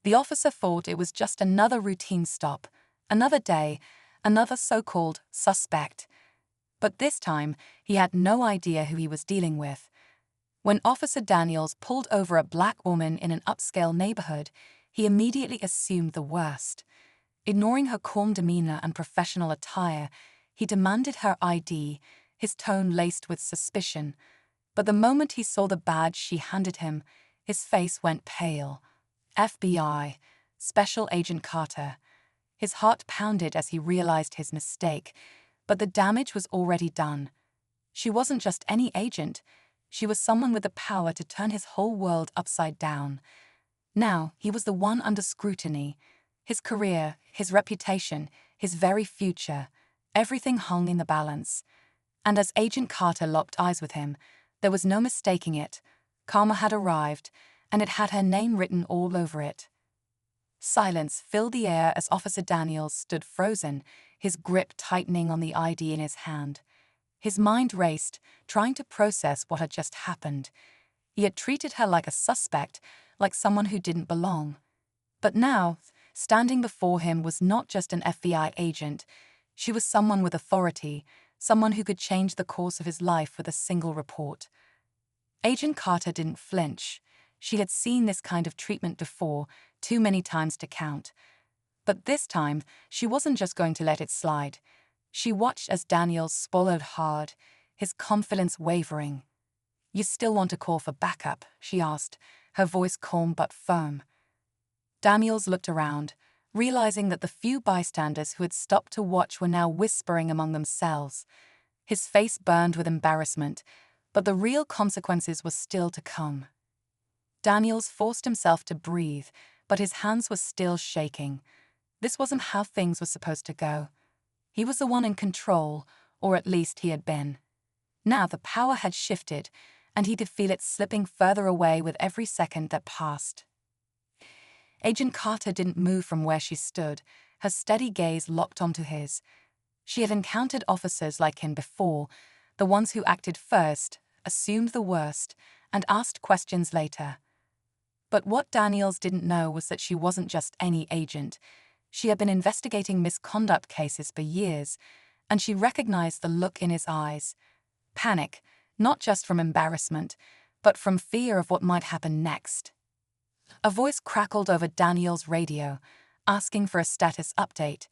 The officer thought it was just another routine stop, another day, another so-called suspect. But this time, he had no idea who he was dealing with. When Officer Daniels pulled over a black woman in an upscale neighborhood, he immediately assumed the worst. Ignoring her calm demeanor and professional attire, he demanded her ID, his tone laced with suspicion. But the moment he saw the badge she handed him, his face went pale. FBI, Special Agent Carter. His heart pounded as he realized his mistake, but the damage was already done. She wasn't just any agent, she was someone with the power to turn his whole world upside down. Now, he was the one under scrutiny. His career, his reputation, his very future, everything hung in the balance. And as Agent Carter locked eyes with him, there was no mistaking it. Karma had arrived, and it had her name written all over it. Silence filled the air as Officer Daniels stood frozen, his grip tightening on the ID in his hand. His mind raced, trying to process what had just happened. He had treated her like a suspect, like someone who didn't belong. But now, standing before him was not just an FBI agent. She was someone with authority, someone who could change the course of his life with a single report. Agent Carter didn't flinch. She had seen this kind of treatment before, too many times to count. But this time, she wasn't just going to let it slide. She watched as Daniels swallowed hard, his confidence wavering. "You still want to call for backup?" she asked, her voice calm but firm. Daniels looked around, realizing that the few bystanders who had stopped to watch were now whispering among themselves. His face burned with embarrassment, but the real consequences were still to come. Daniels forced himself to breathe, but his hands were still shaking. This wasn't how things were supposed to go. He was the one in control, or at least he had been. Now the power had shifted, and he could feel it slipping further away with every second that passed. Agent Carter didn't move from where she stood, her steady gaze locked onto his. She had encountered officers like him before, the ones who acted first, assumed the worst, and asked questions later. But what Daniels didn't know was that she wasn't just any agent. She had been investigating misconduct cases for years, and she recognized the look in his eyes. Panic, not just from embarrassment, but from fear of what might happen next. A voice crackled over Daniels' radio, asking for a status update.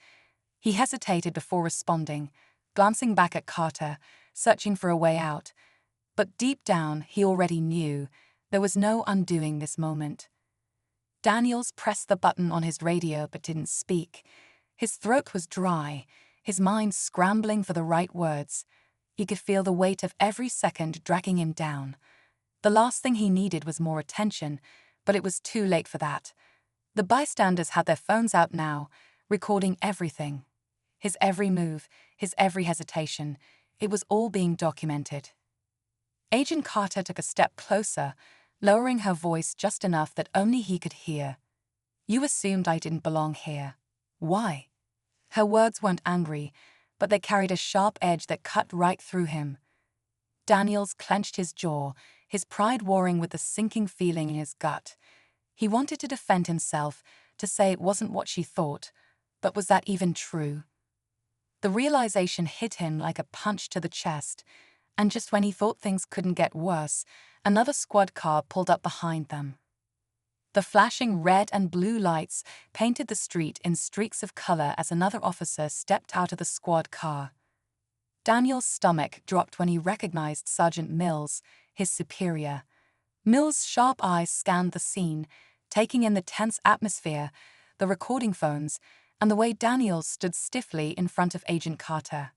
He hesitated before responding, glancing back at Carter, searching for a way out. But deep down, he already knew there was no undoing this moment. Daniels pressed the button on his radio but didn't speak. His throat was dry, his mind scrambling for the right words. He could feel the weight of every second dragging him down. The last thing he needed was more attention, but it was too late for that. The bystanders had their phones out now, recording everything. His every move, his every hesitation, it was all being documented. Agent Carter took a step closer, lowering her voice just enough that only he could hear. "You assumed I didn't belong here. Why?" Her words weren't angry, but they carried a sharp edge that cut right through him. Daniels clenched his jaw, his pride warring with the sinking feeling in his gut. He wanted to defend himself, to say it wasn't what she thought, but was that even true? The realization hit him like a punch to the chest, and just when he thought things couldn't get worse, another squad car pulled up behind them. The flashing red and blue lights painted the street in streaks of color as another officer stepped out of the squad car. Daniel's stomach dropped when he recognized Sergeant Mills, his superior. Mills' sharp eyes scanned the scene, taking in the tense atmosphere, the recording phones, and the way Daniels stood stiffly in front of Agent Carter.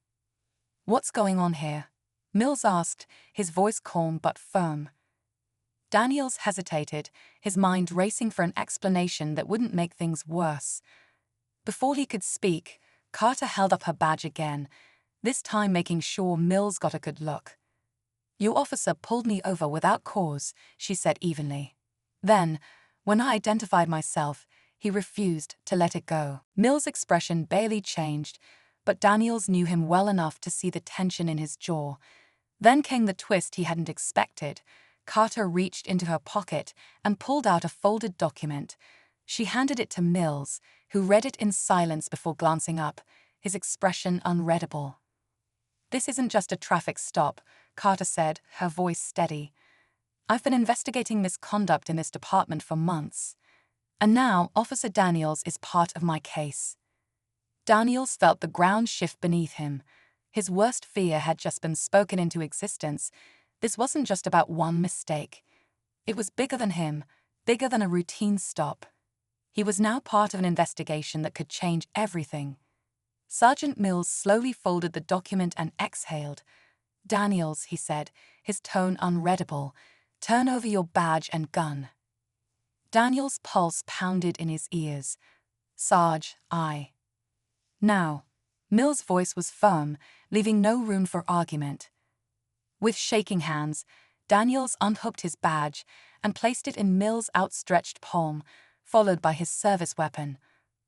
"What's going on here?" Mills asked, his voice calm but firm. Daniels hesitated, his mind racing for an explanation that wouldn't make things worse. Before he could speak, Carter held up her badge again, this time making sure Mills got a good look. "Your officer pulled me over without cause," she said evenly. Then, when I identified myself, he refused to let it go. Mills' expression barely changed, but Daniels knew him well enough to see the tension in his jaw. Then came the twist he hadn't expected. Carter reached into her pocket and pulled out a folded document. She handed it to Mills, who read it in silence before glancing up, his expression unreadable. "This isn't just a traffic stop," Carter said, her voice steady. "I've been investigating misconduct in this department for months. And now Officer Daniels is part of my case." Daniels felt the ground shift beneath him. His worst fear had just been spoken into existence. This wasn't just about one mistake. It was bigger than him, bigger than a routine stop. He was now part of an investigation that could change everything. Sergeant Mills slowly folded the document and exhaled. "Daniels," he said, his tone unreadable, "turn over your badge and gun." Daniels' pulse pounded in his ears. "Sarge, I." "Now." Mills' voice was firm, leaving no room for argument. With shaking hands, Daniels unhooked his badge and placed it in Mills' outstretched palm, followed by his service weapon.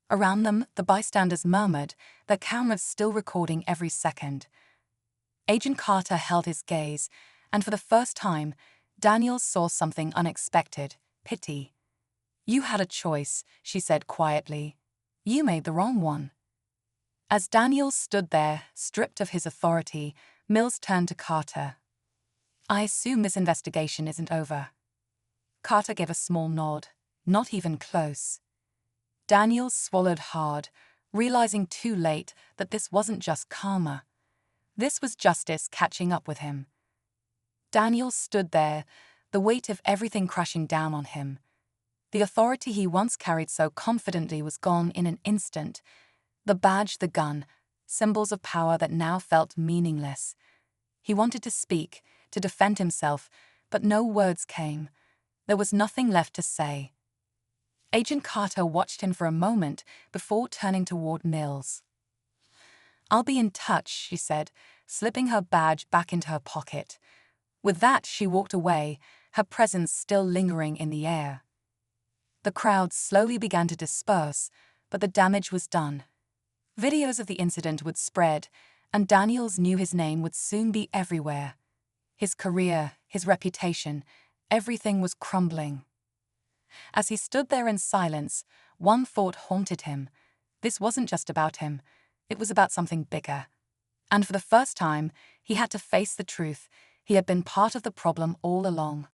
Around them, the bystanders murmured, their cameras still recording every second. Agent Carter held his gaze, and for the first time, Daniels saw something unexpected: pity. "You had a choice," she said quietly. "You made the wrong one." As Daniels stood there, stripped of his authority, Mills turned to Carter. "I assume this investigation isn't over." Carter gave a small nod. "Not even close." Daniels swallowed hard, realizing too late that this wasn't just karma. This was justice catching up with him. Daniels stood there, the weight of everything crashing down on him. The authority he once carried so confidently was gone in an instant. The badge, the gun, symbols of power that now felt meaningless. He wanted to speak, to defend himself, but no words came. There was nothing left to say. Agent Carter watched him for a moment before turning toward Mills. "I'll be in touch," she said, slipping her badge back into her pocket. With that, she walked away, her presence still lingering in the air. The crowd slowly began to disperse, but the damage was done. Videos of the incident would spread, and Daniels knew his name would soon be everywhere. His career, his reputation, everything was crumbling. As he stood there in silence, one thought haunted him. This wasn't just about him, it was about something bigger. And for the first time, he had to face the truth: he had been part of the problem all along.